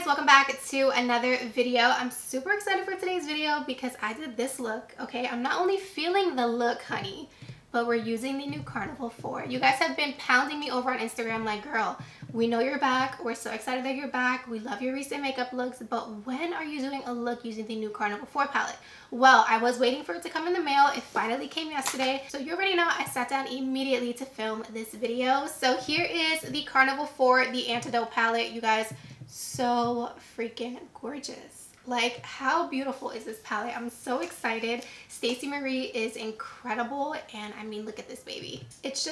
guys, welcome back to another video. I'm super excited for today's video because I did this look, okay? I'm not only feeling the look, honey, but we're using the new Carnival 4. You guys have been pounding me over on Instagram like, girl, we know you're back. We're so excited that you're back. We love your recent makeup looks, but when are you doing a look using the new Carnival 4 palette? Well, I was waiting for it to come in the mail. It finally came yesterday. So you already know I sat down immediately to film this video. So here is the Carnival 4, the Antidote palette. You guys, so freaking gorgeous. Like, how beautiful is this palette? I'm so excited. Stacey Marie is incredible, and I mean, look at this baby. It's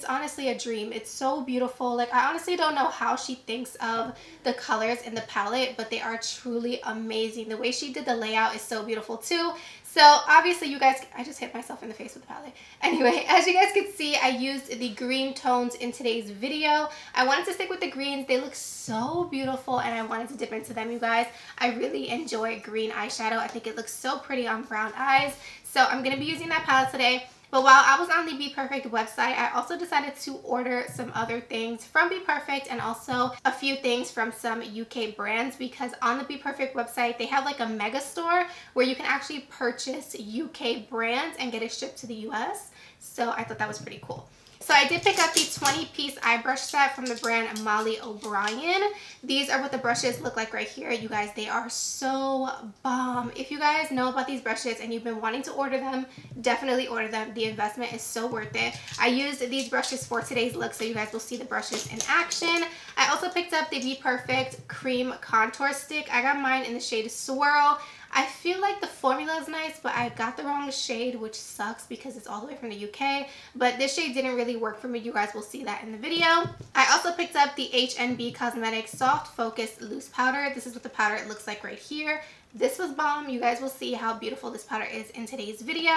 honestly a dream. It's so beautiful. Like, I honestly don't know how she thinks of the colors in the palette, but they are truly amazing. The way she did the layout is so beautiful too. So obviously you guys, I just hit myself in the face with the palette. Anyway, as you guys can see, I used the green tones in today's video. I wanted to stick with the greens. They look so beautiful and I wanted to dip into them, you guys. I really enjoy green eyeshadow. I think it looks so pretty on brown eyes. So I'm going to be using that palette today. But while I was on the Be Perfect website, I also decided to order some other things from Be Perfect and also a few things from some UK brands, because on the Be Perfect website, they have like a mega store where you can actually purchase UK brands and get it shipped to the US. So I thought that was pretty cool. So I did pick up the 20-piece eye brush set from the brand Molly O'Brien. These are what the brushes look like right here. You guys, they are so bomb. If you guys know about these brushes and you've been wanting to order them, definitely order them. The investment is so worth it. I used these brushes for today's look, so you guys will see the brushes in action. I also picked up the Be Perfect Cream Contour Stick. I got mine in the shade Swirl. I feel like the formula is nice, but I got the wrong shade, which sucks because it's all the way from the UK. But this shade didn't really work for me. You guys will see that in the video. I also picked up the HNB Cosmetics Soft Focus Loose Powder. This is what the powder looks like right here. This was bomb. You guys will see how beautiful this powder is in today's video.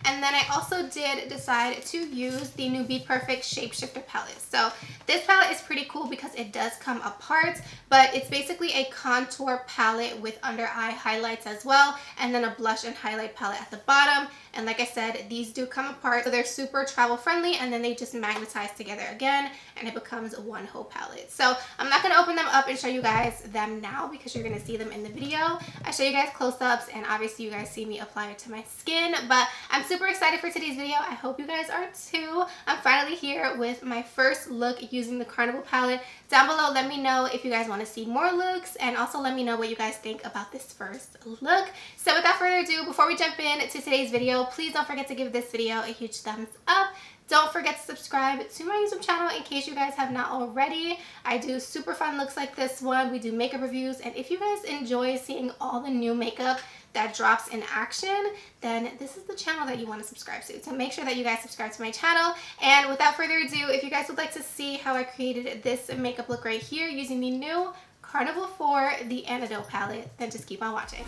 And then I also did decide to use the new Be Perfect Shapeshifter palette. So this palette is pretty cool because it does come apart, but it's basically a contour palette with under eye highlights as well, and then a blush and highlight palette at the bottom. And like I said, these do come apart, so they're super travel friendly, and then they just magnetize together again and it becomes one whole palette. So I'm not going to open them up and show you guys them now because you're going to see them in the video. I show you guys close-ups and obviously you guys see me apply it to my skin, but I'm super excited for today's video. I hope you guys are too. I'm finally here with my first look using the Carnival palette. Down below, let me know if you guys want to see more looks, and also let me know what you guys think about this first look. So without further ado, before we jump in to today's video, please don't forget to give this video a huge thumbs up. Don't forget to subscribe to my YouTube channel in case you guys have not already. I do super fun looks like this one. We do makeup reviews, and if you guys enjoy seeing all the new makeup that drops in action, then this is the channel that you want to subscribe to. So make sure that you guys subscribe to my channel. And without further ado, if you guys would like to see how I created this makeup look right here using the new Carnival 4, the Antidote palette, then just keep on watching.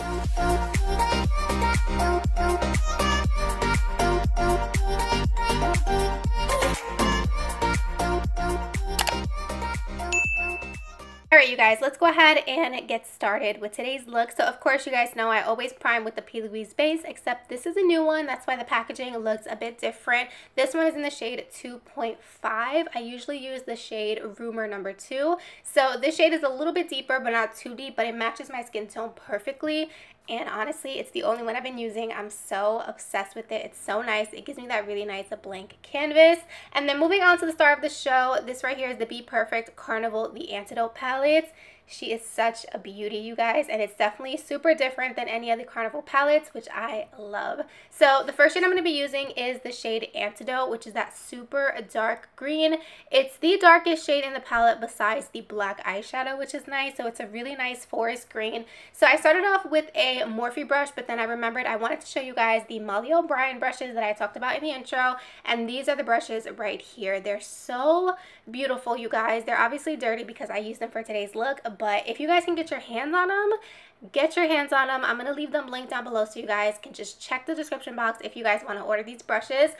Alright you guys, let's go ahead and get started with today's look. So of course you guys know I always prime with the P. Louise base, except this is a new one. That's why the packaging looks a bit different. This one is in the shade 2.5. I usually use the shade Rumor number 2. So this shade is a little bit deeper, but not too deep, but it matches my skin tone perfectly. And honestly, it's the only one I've been using. I'm so obsessed with it. It's so nice. It gives me that really nice blank canvas. And then moving on to the star of the show, this right here is the Be Perfect Carnival The Antidote palette. She is such a beauty, you guys, and it's definitely super different than any other Carnival palettes, which I love. So the first shade I'm going to be using is the shade Antidote, which is that super dark green. It's the darkest shade in the palette besides the black eyeshadow, which is nice. So it's a really nice forest green. So I started off with a Morphe brush, but then I remembered I wanted to show you guys the Molly O'Brien brushes that I talked about in the intro, and these are the brushes right here. They're so beautiful, you guys. They're obviously dirty because I used them for today's look, but if you guys can get your hands on them, get your hands on them. I'm going to leave them linked down below so you guys can just check the description box if you guys want to order these brushes.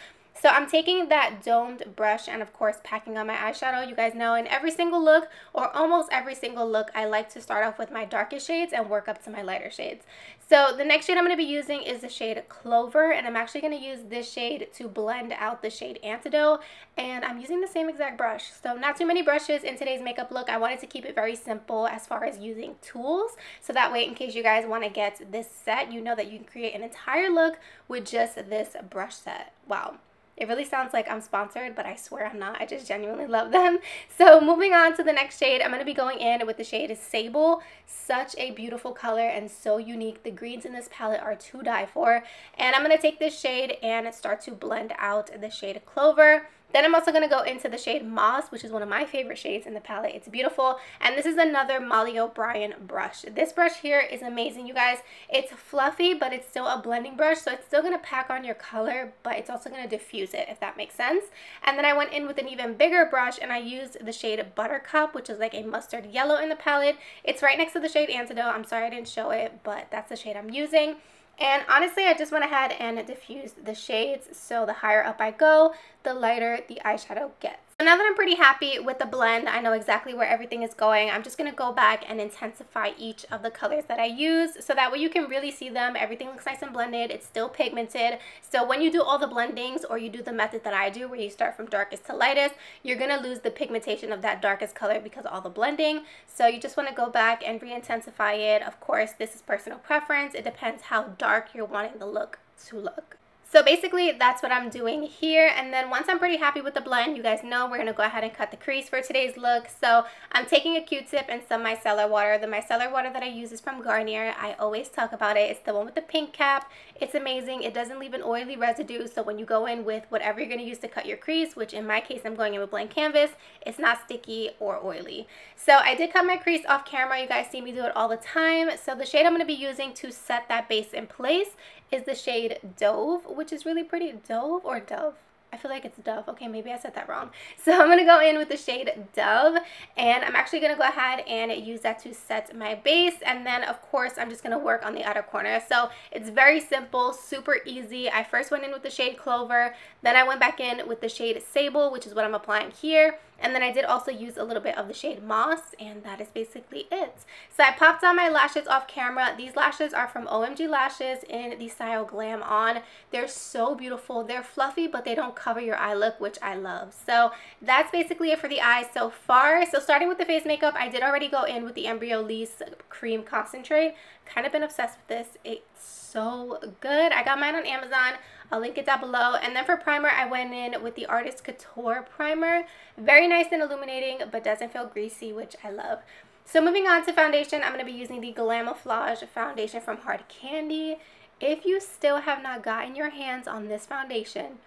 So I'm taking that domed brush and of course packing on my eyeshadow. You guys know in every single look, or almost every single look, I like to start off with my darkest shades and work up to my lighter shades. So the next shade I'm going to be using is the shade Clover, and I'm actually going to use this shade to blend out the shade Antidote, and I'm using the same exact brush. So not too many brushes in today's makeup look. I wanted to keep it very simple as far as using tools, so that way in case you guys want to get this set, you know that you can create an entire look with just this brush set. Wow. It really sounds like I'm sponsored, but I swear I'm not. I just genuinely love them. So moving on to the next shade, I'm going to be going in with the shade Sable. Such a beautiful color and so unique. The greens in this palette are to die for. And I'm going to take this shade and start to blend out the shade Clover. Then I'm also going to go into the shade Moss, which is one of my favorite shades in the palette. It's beautiful. And this is another Molly O'Brien brush. This brush here is amazing, you guys. It's fluffy, but it's still a blending brush, so it's still going to pack on your color, but it's also going to diffuse it, if that makes sense. And then I went in with an even bigger brush, and I used the shade Buttercup, which is like a mustard yellow in the palette. It's right next to the shade Antidote. I'm sorry I didn't show it, but that's the shade I'm using. And honestly, I just went ahead and diffused the shades, so the higher up I go, the lighter the eyeshadow gets. So now that I'm pretty happy with the blend, I know exactly where everything is going, I'm just going to go back and intensify each of the colors that I use, so that way you can really see them. Everything looks nice and blended. It's still pigmented. So when you do all the blendings, or you do the method that I do, where you start from darkest to lightest, you're going to lose the pigmentation of that darkest color because of all the blending. So you just want to go back and re-intensify it. Of course, this is personal preference. It depends how dark you're wanting the look to look. So basically, that's what I'm doing here. And then once I'm pretty happy with the blend, you guys know we're going to go ahead and cut the crease for today's look. So I'm taking a Q-tip and some micellar water. The micellar water that I use is from Garnier. I always talk about it. It's the one with the pink cap. It's amazing. It doesn't leave an oily residue. So when you go in with whatever you're going to use to cut your crease, which in my case, I'm going in with blank canvas, it's not sticky or oily. So I did cut my crease off camera. You guys see me do it all the time. So the shade I'm going to be using to set that base in place is the shade Dove, which is really pretty. Dove or Dove? I feel like it's Dove. Okay, maybe I said that wrong. So I'm going to go in with the shade Dove, and I'm actually going to go ahead and use that to set my base. And then, of course, I'm just going to work on the outer corner. So it's very simple, super easy. I first went in with the shade Clover, then I went back in with the shade Sable, which is what I'm applying here. And then I did also use a little bit of the shade Moss, and that is basically it. So I popped on my lashes off camera. These lashes are from OMG Lashes in the style Glam On. They're so beautiful. They're fluffy, but they don't cover your eye look, which I love. So that's basically it for the eyes so far. So starting with the face makeup, I did already go in with the Embryolisse Cream Concentrate. Kind of been obsessed with this. It's so good. I got mine on Amazon. I'll link it down below. And then for primer, I went in with the Artist Couture primer. Very nice and illuminating, but doesn't feel greasy, which I love. So moving on to foundation, I'm going to be using the Glamouflage foundation from Hard Candy. If you still have not gotten your hands on this foundation,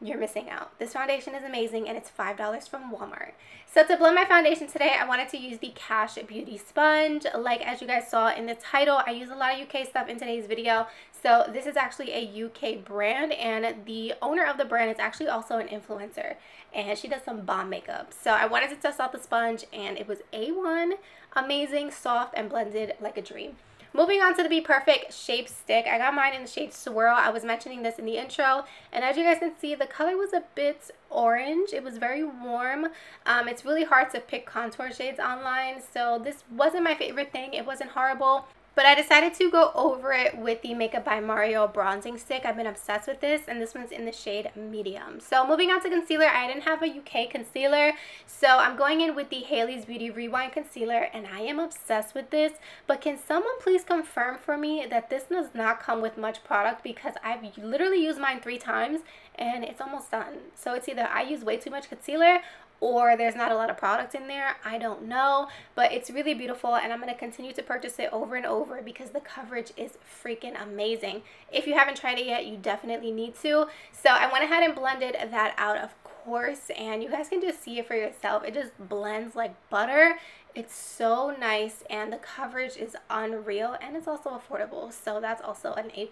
you're missing out. This foundation is amazing, and it's $5 from Walmart. So to blend my foundation today, I wanted to use the Cash Beauty Sponge. Like as you guys saw in the title, I use a lot of UK stuff in today's video. So this is actually a UK brand, and the owner of the brand is actually also an influencer, and she does some bomb makeup. So I wanted to test out the sponge, and it was A1, amazing, soft, and blended like a dream. Moving on to the Be Perfect Shape Stick. I got mine in the shade Swirl. I was mentioning this in the intro, and as you guys can see, the color was a bit orange. It was very warm. It's really hard to pick contour shades online, so this wasn't my favorite thing. It wasn't horrible, but I decided to go over it with the Makeup by Mario bronzing stick. I've been obsessed with this, and this one's in the shade Medium. So moving on to concealer, I didn't have a UK concealer, so I'm going in with the Hailey's Beauty Rewind Concealer, and I am obsessed with this. But can someone please confirm for me that this does not come with much product, because I've literally used mine 3 times, and it's almost done. So it's either I use way too much concealer, or there's not a lot of product in there. I don't know, but it's really beautiful, and I'm going to continue to purchase it over and over because the coverage is freaking amazing. If you haven't tried it yet, you definitely need to. So I went ahead and blended that out, of course, and you guys can just see it for yourself. It just blends like butter. It's so nice, and the coverage is unreal, and it's also affordable, so that's also an A+.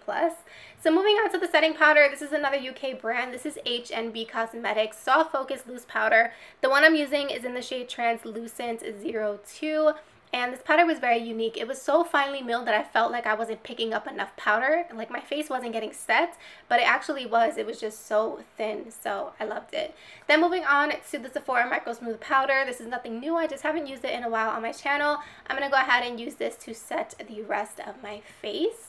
So moving on to the setting powder, this is another UK brand. This is HNB Cosmetics Soft Focus Loose Powder. The one I'm using is in the shade Translucent 02. and this powder was very unique. It was so finely milled that I felt like I wasn't picking up enough powder, like my face wasn't getting set, but it actually was. It was just so thin, so I loved it. Then moving on to the Sephora Micro Smooth Powder. This is nothing new. I just haven't used it in a while on my channel. I'm going to go ahead and use this to set the rest of my face.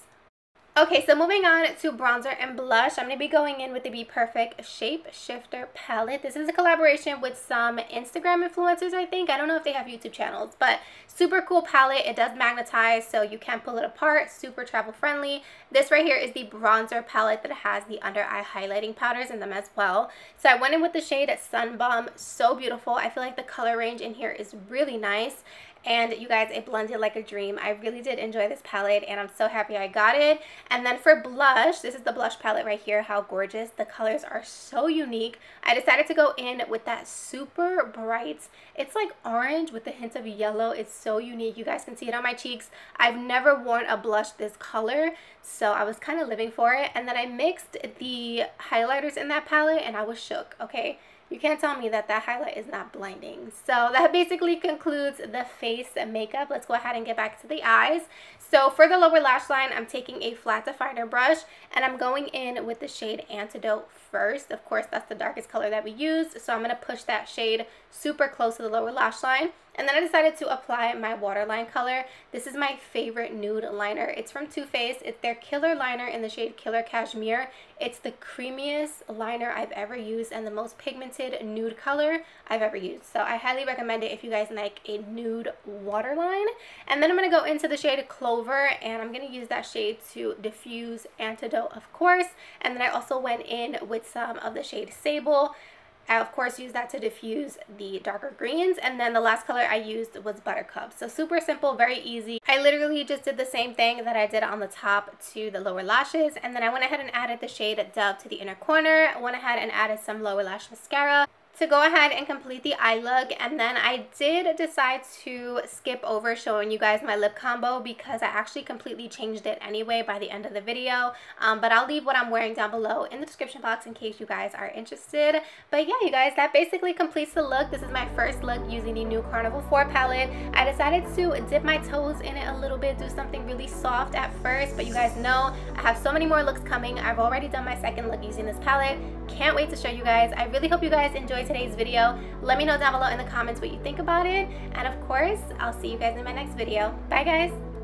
Okay, so moving on to bronzer and blush, I'm going to be going in with the Be Perfect Shape Shifter palette. This is a collaboration with some Instagram influencers, I think. I don't know if they have YouTube channels, but super cool palette. It does magnetize, so you can pull it apart. Super travel friendly. This right here is the bronzer palette that has the under eye highlighting powders in them as well. So I went in with the shade Sun Bomb. So beautiful. I feel like the color range in here is really nice. And you guys, it blended like a dream. I really did enjoy this palette, and I'm so happy I got it. And then for blush, this is the blush palette right here. How gorgeous. The colors are so unique. I decided to go in with that super bright, it's like orange with a hint of yellow. It's so unique. You guys can see it on my cheeks. I've never worn a blush this color, so I was kind of living for it. And then I mixed the highlighters in that palette, and I was shook, okay? You can't tell me that that highlight is not blinding. So that basically concludes the face makeup. Let's go ahead and get back to the eyes. So for the lower lash line, I'm taking a flat definer brush, and I'm going in with the shade Antidote first. Of course, that's the darkest color that we used, so I'm going to push that shade super close to the lower lash line. And then I decided to apply my waterline color. This is my favorite nude liner. It's from Too Faced. It's their Killer liner in the shade Killer Cashmere. It's the creamiest liner I've ever used and the most pigmented nude color I've ever used. So I highly recommend it if you guys like a nude waterline. And then I'm going to go into the shade Clover, and I'm going to use that shade to diffuse Antidote, of course. And then I also went in with some of the shade Sable. I, of course, used that to diffuse the darker greens. And then the last color I used was Buttercup. So super simple, very easy. I literally just did the same thing that I did on the top to the lower lashes. And then I went ahead and added the shade Dove to the inner corner. I went ahead and added some lower lash mascara to go ahead and complete the eye look. And then I did decide to skip over showing you guys my lip combo because I actually completely changed it anyway by the end of the video. But I'll leave what I'm wearing down below in the description box in case you guys are interested. But yeah, you guys, that basically completes the look. This is my first look using the new Carnival 4 palette. I decided to dip my toes in it a little bit, do something really soft at first, but you guys know I have so many more looks coming. I've already done my second look using this palette. Can't wait to show you guys. I really hope you guys enjoyed today's video. Let me know down below in the comments what you think about it, and of course I'll see you guys in my next video. Bye guys.